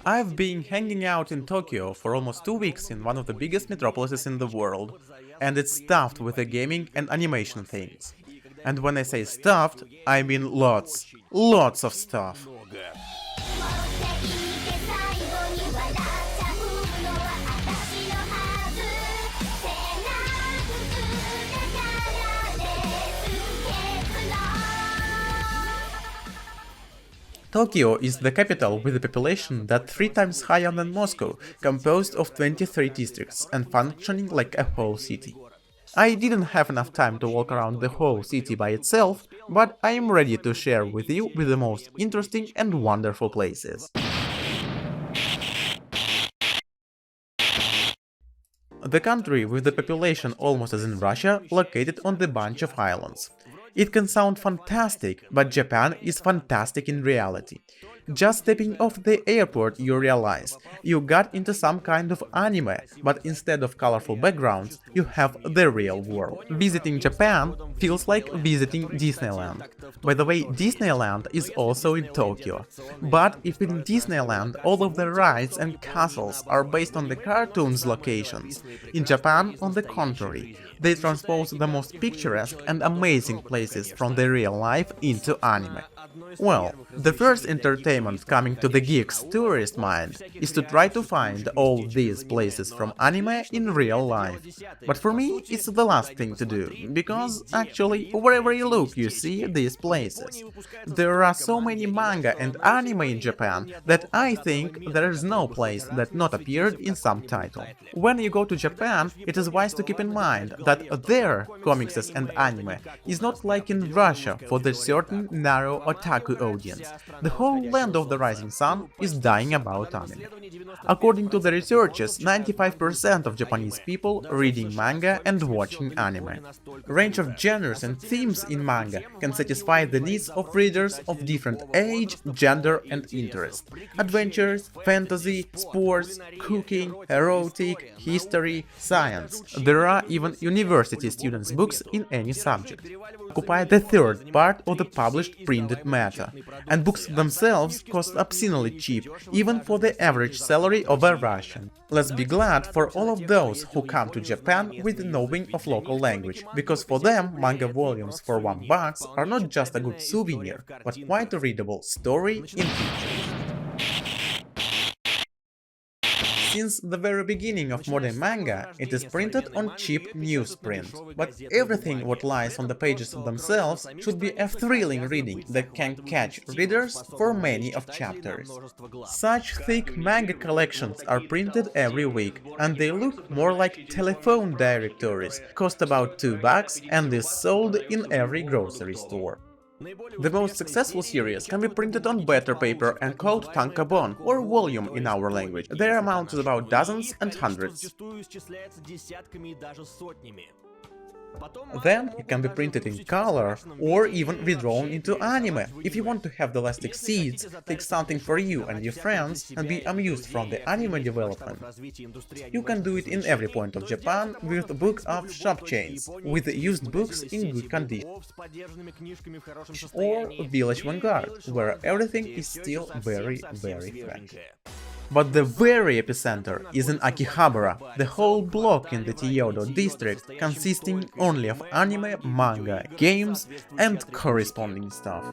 I've been hanging out in Tokyo for almost 2 weeks in one of the biggest metropolises in the world, and it's stuffed with the gaming and animation things. And when I say stuffed, I mean lots of stuff. Tokyo is the capital with a population that's 3 times higher than Moscow, composed of 23 districts and functioning like a whole city. I didn't have enough time to walk around the whole city by itself, but I am ready to share with you the most interesting and wonderful places. The country, with the population almost as in Russia, located on the bunch of islands. It can sound fantastic, but Japan is fantastic in reality. Just stepping off the airport you realize you got into some kind of anime, but instead of colorful backgrounds, you have the real world. Visiting Japan feels like visiting Disneyland. By the way, Disneyland is also in Tokyo. But if in Disneyland all of the rides and castles are based on the cartoons locations, in Japan, on the contrary, they transpose the most picturesque and amazing places from the real life into anime. Well, the first entertainment coming to the geek's tourist mind is to try to find all these places from anime in real life. But for me, it's the last thing to do, because actually, wherever you look, you see these places. There are so many manga and anime in Japan that I think there is no place that not appeared in some title. When you go to Japan, it is wise to keep in mind that their comics and anime is not like in Russia for the certain narrow otaku audience. The whole land of the rising sun is dying about anime. According to the researchers, 95% of Japanese people reading manga and watching anime. A range of genres and themes in manga can satisfy the needs of readers of different age, gender and interest. Adventures, fantasy, sports, cooking, erotic, history, science. There are even university students' books in any subject. Occupy the third part of the published printed matter. And books themselves cost obscenely cheap, even for the average salary of a Russian. Let's be glad for all of those who come to Japan with knowing of local language, because for them manga volumes for $1 are not just a good souvenir, but quite a readable story in pictures. Since the very beginning of modern manga, it is printed on cheap newsprint, but everything what lies on the pages themselves should be a thrilling reading that can catch readers for many of chapters. Such thick manga collections are printed every week, and they look more like telephone directories, cost about $2 and is sold in every grocery store. The most successful series can be printed on better paper and called tankobon, or volume in our language. Their amount is about dozens and hundreds. Then it can be printed in color or even redrawn into anime. If you want to have the elastic seeds, take something for you and your friends and be amused from the anime development. You can do it in every point of Japan with book of shop chains, with used books in good condition. Or Village Vanguard, where everything is still very fresh. But the very epicenter is in Akihabara, the whole block in the Tyodo district consisting only of anime, manga, games and corresponding stuff.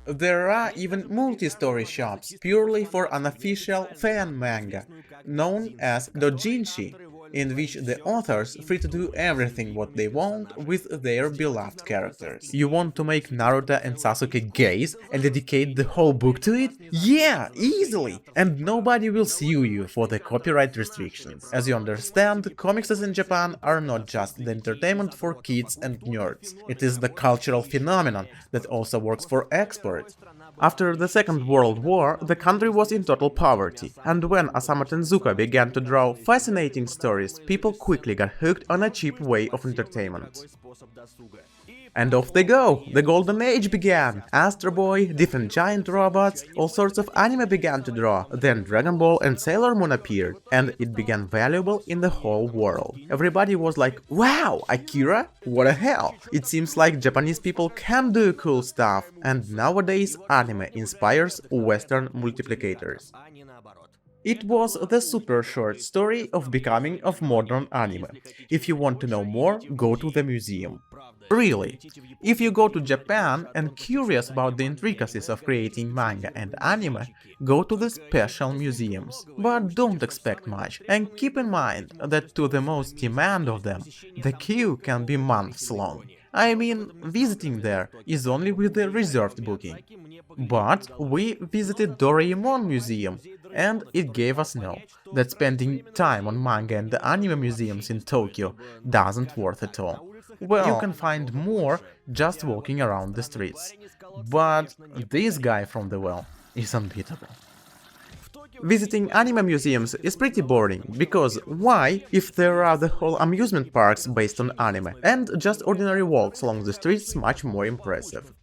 There are even multi-story shops purely for unofficial fan manga, known as dojinshi, in which the authors free to do everything what they want with their beloved characters. You want to make Naruto and Sasuke gays and dedicate the whole book to it? Yeah, easily! And nobody will sue you for the copyright restrictions. As you understand, comics in Japan are not just the entertainment for kids and nerds. It is the cultural phenomenon that also works for exports. After the Second World War, the country was in total poverty, and when Osamu Tezuka began to draw fascinating stories, people quickly got hooked on a cheap way of entertainment. And off they go! The golden age began! Astro Boy, different giant robots, all sorts of anime began to draw, then Dragon Ball and Sailor Moon appeared, and it began valuable in the whole world. Everybody was like, wow, Akira? What the hell? It seems like Japanese people can do cool stuff, and nowadays anime inspires Western multiplicators. It was the super short story of becoming of modern anime. If you want to know more, go to the museum. Really, if you go to Japan and curious about the intricacies of creating manga and anime, go to the special museums. But don't expect much, and keep in mind that to the most demand of them, the queue can be months long. I mean, visiting there is only with the reserved booking. But we visited Doraemon Museum, and it gave us know that spending time on manga and anime museums in Tokyo doesn't worth it all. Well, you can find more just walking around the streets. But this guy from the well is unbeatable. Visiting anime museums is pretty boring, because why, if there are the whole amusement parks based on anime, and just ordinary walks along the streets much more impressive?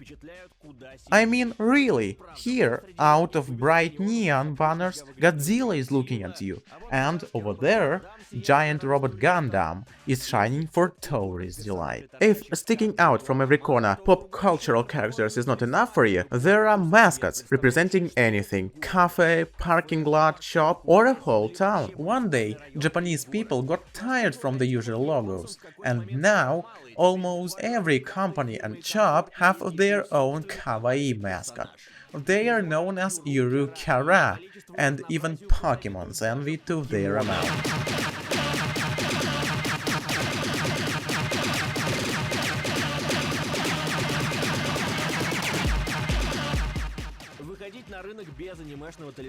I mean, really, here, out of bright neon banners, Godzilla is looking at you, and over there, giant robot Gundam is shining for tourist delight. If sticking out from every corner pop cultural characters is not enough for you, there are mascots representing anything: cafe, parking lot, shop, or a whole town. One day, Japanese people got tired from the usual logos, and now almost every company and shop have their own kawaii mascot. They are known as Yuru-Kara, and even Pokemon's envy to their amount.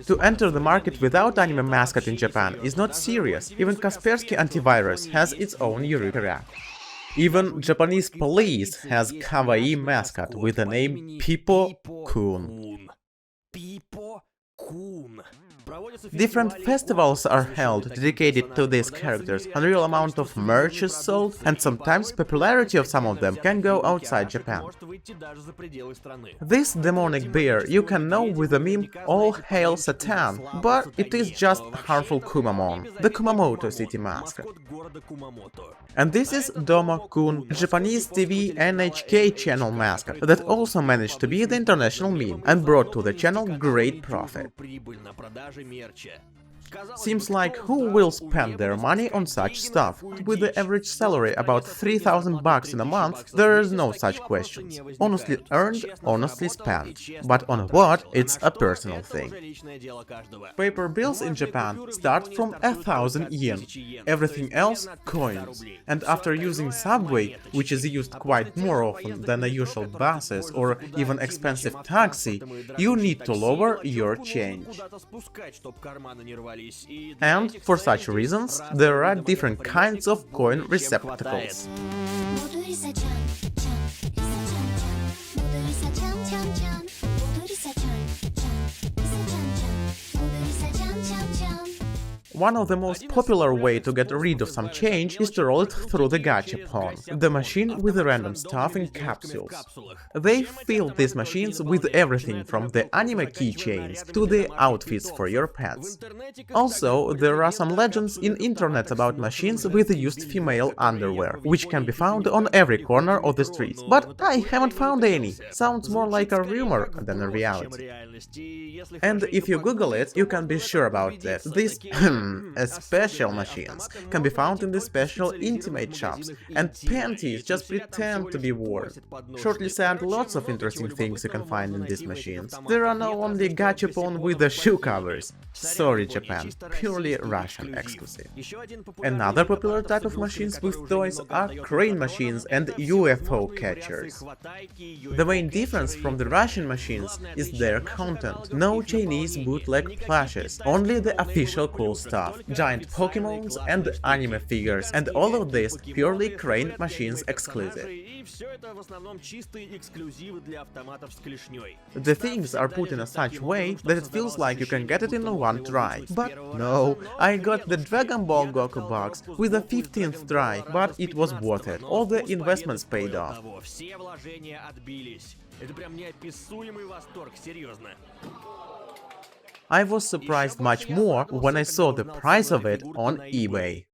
To enter the market without anime mascot in Japan is not serious. Even Kaspersky Antivirus has its own Yuru-Kara. Even Japanese police has kawaii mascot with the name Pippo-kun. Different festivals are held dedicated to these characters, unreal amount of merch is sold, and sometimes popularity of some of them can go outside Japan. This demonic bear you can know with the meme "All Hail Satan", but it is just harmful Kumamon, the Kumamoto city mascot. And this is Domo-kun, a Japanese TV NHK channel mascot that also managed to be the international meme and brought to the channel great profit. Seems like who will spend their money on such stuff? With the average salary about 3,000 bucks in a month, there is no such questions. Honestly earned, honestly spent. But on what, it's a personal thing. Paper bills in Japan start from 1,000 yen. Everything else, coins. And after using subway, which is used quite more often than the usual buses or even expensive taxi, you need to lower your change. And for such reasons, there are different kinds of coin receptacles. One of the most popular way to get rid of some change is to roll it through the gachapon, the machine with the random stuff in capsules. They fill these machines with everything from the anime keychains to the outfits for your pets. Also, there are some legends in internet about machines with used female underwear, which can be found on every corner of the streets, but I haven't found any. Sounds more like a rumor than a reality. And if you Google it, you can be sure about that. These special machines can be found in the special intimate shops, and panties just pretend to be worn. Shortly said, lots of interesting things you can find in these machines. There are now only gachapon with the shoe covers. Sorry Japan, purely Russian exclusive. Another popular type of machines with toys are crane machines and UFO catchers. The main difference from the Russian machines is their content. No Chinese bootleg plushes, only the official cool stuff. stuff, giant Pokemons and anime figures, and all of this purely Crane Machines exclusive. The things are put in a such way that it feels like you can get it in one try. But no, I got the Dragon Ball Goku box with a 15th try, but it was worth it. All the investments paid off. I was surprised much more when I saw the price of it on eBay.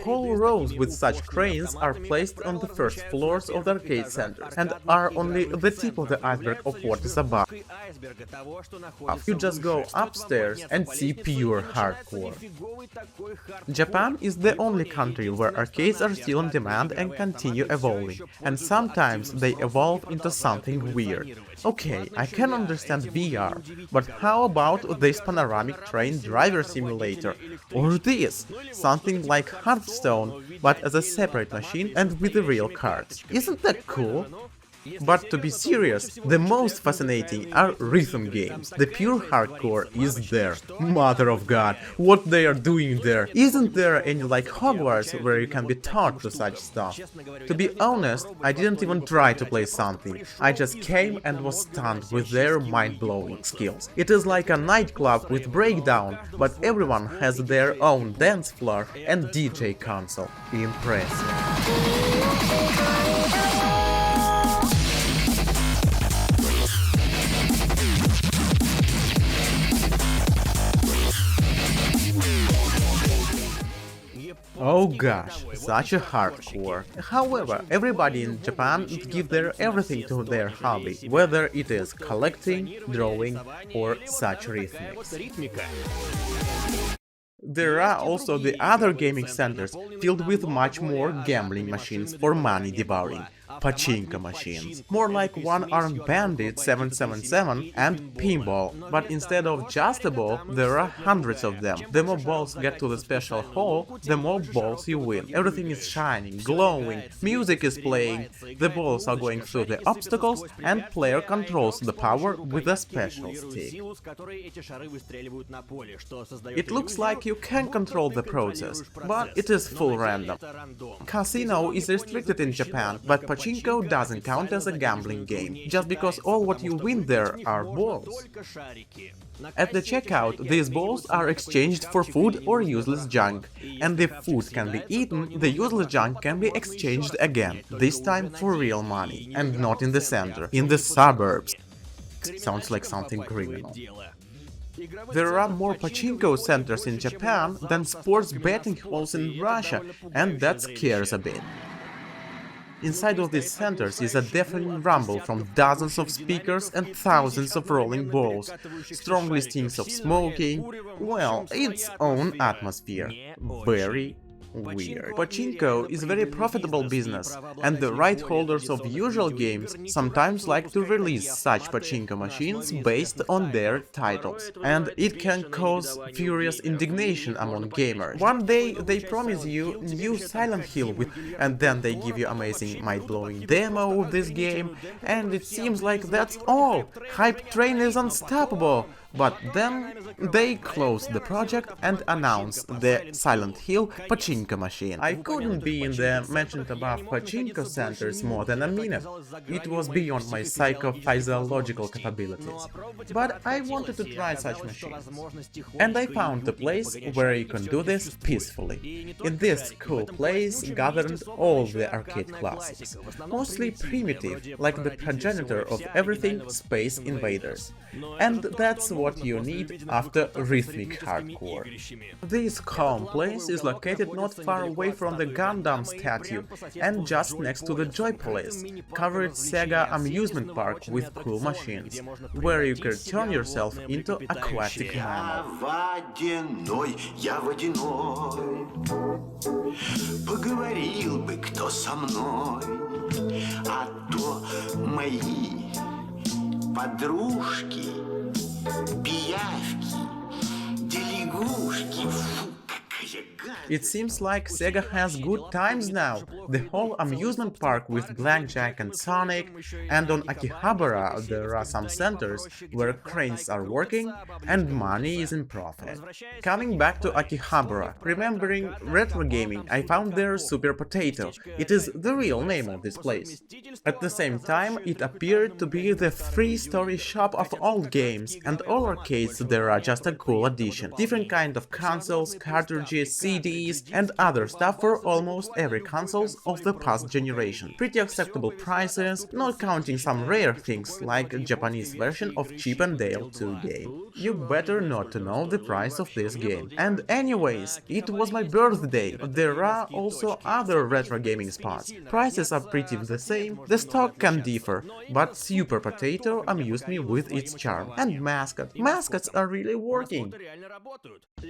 Whole rows with such cranes are placed on the first floors of the arcade centers and are only the tip of the iceberg of what is above. You just go upstairs and see pure hardcore. Japan is the only country where arcades are still in demand and continue evolving, and sometimes they evolve into something weird. Okay, I can understand VR, but how about this panoramic train driver simulator? Or this, something like Hearthstone, but as a separate machine and with the real cards. Isn't that cool? But to be serious, the most fascinating are rhythm games. The pure hardcore is there. Mother of God, what they are doing there? Isn't there any like Hogwarts where you can be taught to such stuff? To be honest, I didn't even try to play something. I just came and was stunned with their mind-blowing skills. It is like a nightclub with breakdown, but everyone has their own dance floor and DJ console. Impressive. Oh gosh, such a hardcore. However, everybody in Japan give their everything to their hobby, whether it is collecting, drawing, or such rhythmics. There are also the other gaming centers filled with much more gambling machines for money devouring. Pachinko machines. More like one-armed bandit 777 and pinball, but instead of just a ball, there are hundreds of them. The more balls get to the special hole, the more balls you win. Everything is shining, glowing, music is playing, the balls are going through the obstacles, and player controls the power with a special stick. It looks like you can control the process, but it is full random. Casino is restricted in Japan, but Pachinko doesn't count as a gambling game, just because all what you win there are balls. At the checkout, these balls are exchanged for food or useless junk, and if food can be eaten, the useless junk can be exchanged again, this time for real money, and not in the center, in the suburbs. Sounds like something criminal. There are more pachinko centers in Japan than sports betting halls in Russia, and that scares a bit. Inside of these centers is a deafening rumble from dozens of speakers and thousands of rolling balls, strongly stinks of smoking, well, its own atmosphere. Very weird. Pachinko is a very profitable business, and the right holders of usual games sometimes like to release such pachinko machines based on their titles, and it can cause furious indignation among gamers. One day they promise you new Silent Hill and then they give you amazing mind-blowing demo of this game, and it seems like that's all. Hype train is unstoppable. But then they closed the project and announced the Silent Hill Pachinko machine. I couldn't be in the mentioned above Pachinko centers more than a minute. It was beyond my psychophysiological capabilities. But I wanted to try such machines. And I found a place where you can do this peacefully. In this cool place gathered all the arcade classics, mostly primitive, like the progenitor of everything Space Invaders. And that's what you need after rhythmic hardcore. This calm place is located not far away from the Gundam statue and just next to the Joypolis, covered Sega amusement park with cool machines, where you can turn yourself into aquatic mammal. Поговорил бы кто со мной, а то мои подружки, пиявки, да лягушки, фу, какая гадость. It seems like Sega has good times now. The whole amusement park with Blackjack and Sonic, and on Akihabara there are some centers where cranes are working and money is in profit. Coming back to Akihabara, remembering retro gaming, I found their Super Potato. It is the real name of this place. At the same time, it appeared to be the three-story shop of old games, and all arcades there are just a cool addition. Different kind of consoles, cartridges, CDs, and other stuff for almost every consoles of the past generation. Pretty acceptable prices, not counting some rare things like a Japanese version of Chip and Dale 2 game. You better not to know the price of this game. And anyways, it was my birthday. There are also other retro gaming spots. Prices are pretty the same, the stock can differ, but Super Potato amused me with its charm. And mascots are really working.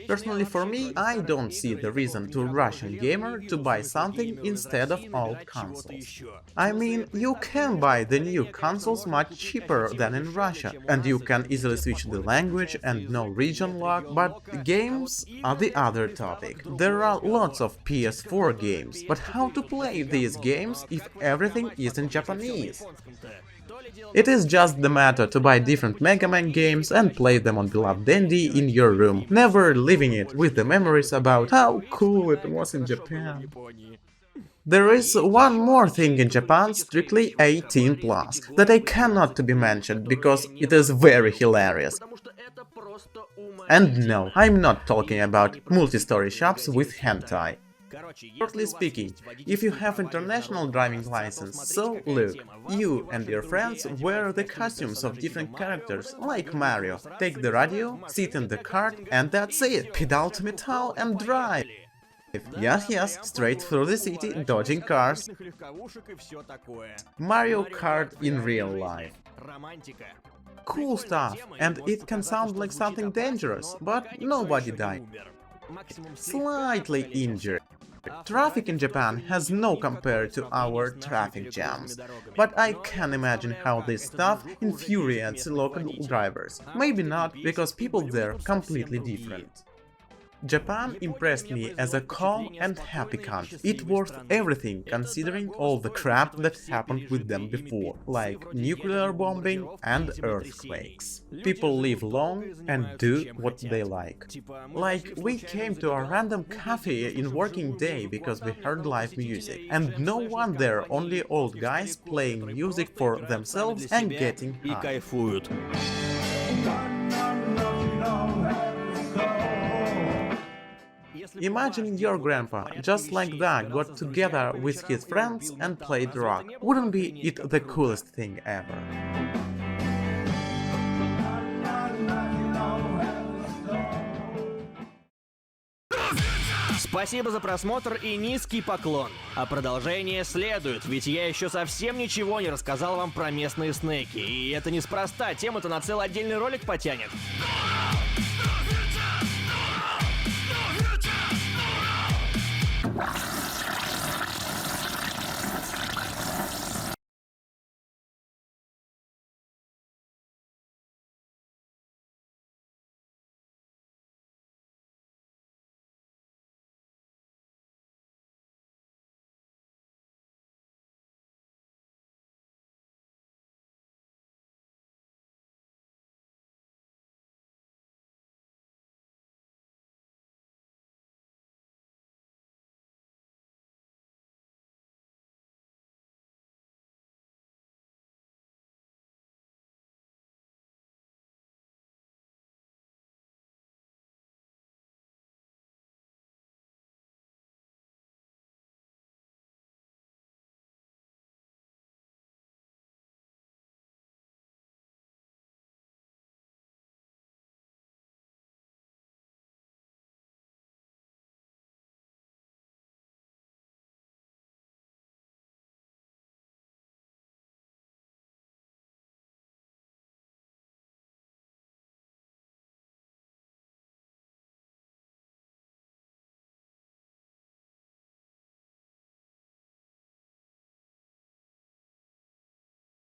Personally for me, I don't see the reason to Russian gamer to buy something instead of old consoles. I mean, you can buy the new consoles much cheaper than in Russia, and you can easily switch the language and no region lock, but games are the other topic. There are lots of PS4 games, but how to play these games if everything is in Japanese? It is just the matter to buy different Mega Man games and play them on Beloved Dandy in your room, never leaving it with the memories about how cool it was in Japan. There is one more thing in Japan, strictly 18+, that I cannot to be mentioned because it is very hilarious. And no, I'm not talking about multi-story shops with hentai. Shortly speaking, if you have international driving license, so look, you and your friends wear the costumes of different characters, like Mario, take the radio, sit in the cart, and that's it, pedal to metal and drive. Yes, straight through the city, dodging cars. Mario Kart in real life. Cool stuff, and it can sound like something dangerous, but nobody died. Slightly injured. Traffic in Japan has no compare to our traffic jams, but I can imagine how this stuff infuriates local drivers. Maybe not, because people there are completely different. Japan impressed me as a calm and happy country. It worth everything considering all the crap that happened with them before, like nuclear bombing and earthquakes. People live long and do what they like. Like, we came to a random cafe in working day because we heard live music, and no one there, only old guys playing music for themselves and getting high. Imagine your grandpa, just like that, got together with his friends and played rock. Wouldn't be it the coolest thing ever? Спасибо за просмотр и низкий поклон. А продолжение следует, ведь я еще совсем ничего не рассказал вам про местные снеки. И это неспроста, тема-то на целый отдельный ролик потянет.